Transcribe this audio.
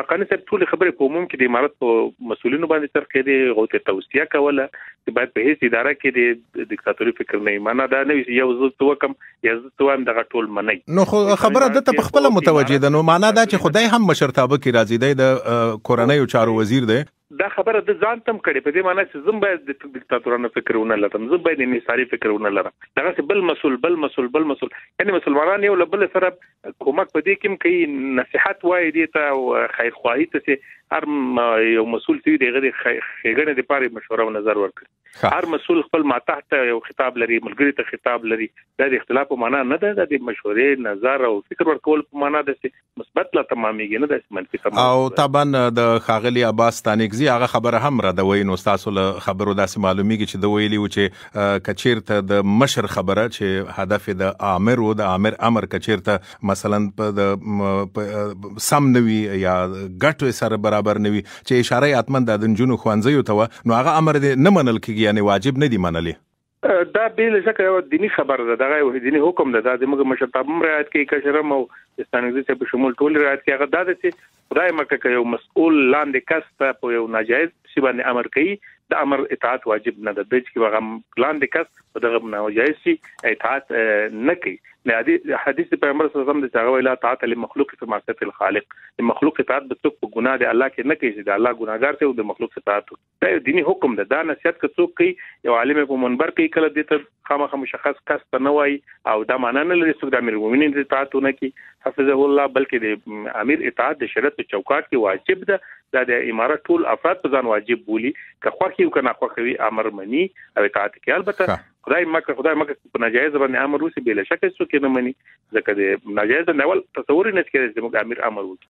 قانون صاحب ټول خبرې په عموم کې د امارت په مسولینو باندې تر کې دی غوته توصیه کوله چې باید په هیڅ اداره کې د دیکتاتوري فکر نه معنا دا نه وي یو زه وکم یا زه هم دغه ټول منئ. نو خبره د ته په خپل متوجه ده، نو معنا دا چې خدای هم مشرتابه کې راځي دی د کورنۍ چارو وزیر دی. دا خبره د ځان تم کړي په دې معنی چې زم باید د دیکتاتورانو فکرونه لرم، زم باید انحصاري فکرونه لرم. دغه بل مسول یعنی مسلمانان یو بل سره کومک په دې کې کوي، نصيحت وایي دي ته او خیر خواهی ته هر یو مسول چې دغه خېګنه د پاره مشوره او نظر ورکړي. هر مسول خپل ماتحت یو خطاب لري، ملګری ته خطاب لري. دا د اختلاف په معنا نه ده، د مشورې نظر او فکر ورکول په معنا ده چې مثبت لا تمامېږي نه د منفي تمام. او طبعا د خاغلی عباس تانیکزی هغه خبره هم را دوی، نو تاسو له خبرو داسې معلومیږي چې د ویلي و چې کچیرته د مشر خبره چې هدف د امر او د امر کچیرته مثلا په د سم نوي یا ګټو سره برابر نوي چې اشاره اتمن د جنونو خوانځي ته نو هغه امر نه منل کیږي، یعنی واجب نه دی منلي. دا بیل ځکه یو دینی خبر ده، دغه یو دینی حکم ده، د موږ مشرتابه رعایت کوي، کشرم او استانګزي په شمول ټول رعایت کوي. هغه دا ده چې خدای مکه یو مسؤل لاندې کس ته په یو ناجایز شی باندې امر کوي، د امر اطاعت واجب نه ده. د چې هغه لاندې کس په دغه ناجایز شي اطاعت نه کوي. حدیث پیغمبر صلی الله علیه وسلم د هغه ویلا اطاعت لمخلوق فی معصیت الخالق، د مخلوق اطاعت د څوک په ګناه دی الله کې نه کوي، چې د الله ګناهګار ته او د مخلوق اطاعت دا یو دینی حکم ده. دا نصیحت که څوک کوي یو عالم په منبر کې کله د ته خامخ مشخص کس ته نه وای او دا معنا نه لري څوک د امیر المؤمنین اطاعت نه کوي حفظه الله، بلکې د امیر اطاعت د شریعت په چوکاټ کې واجب ده. دا د امارت ټول افراد په ځان واجب بولی که خوښي او که ناخوښي امر مني او اطاعت کوي. البته خدای مکه په ناجایز باندې امر وسی بلا شک څوک نه مني، ځکه د ناجایز نه ول تصور نه کېږي چې موږ امیر امر وکړي.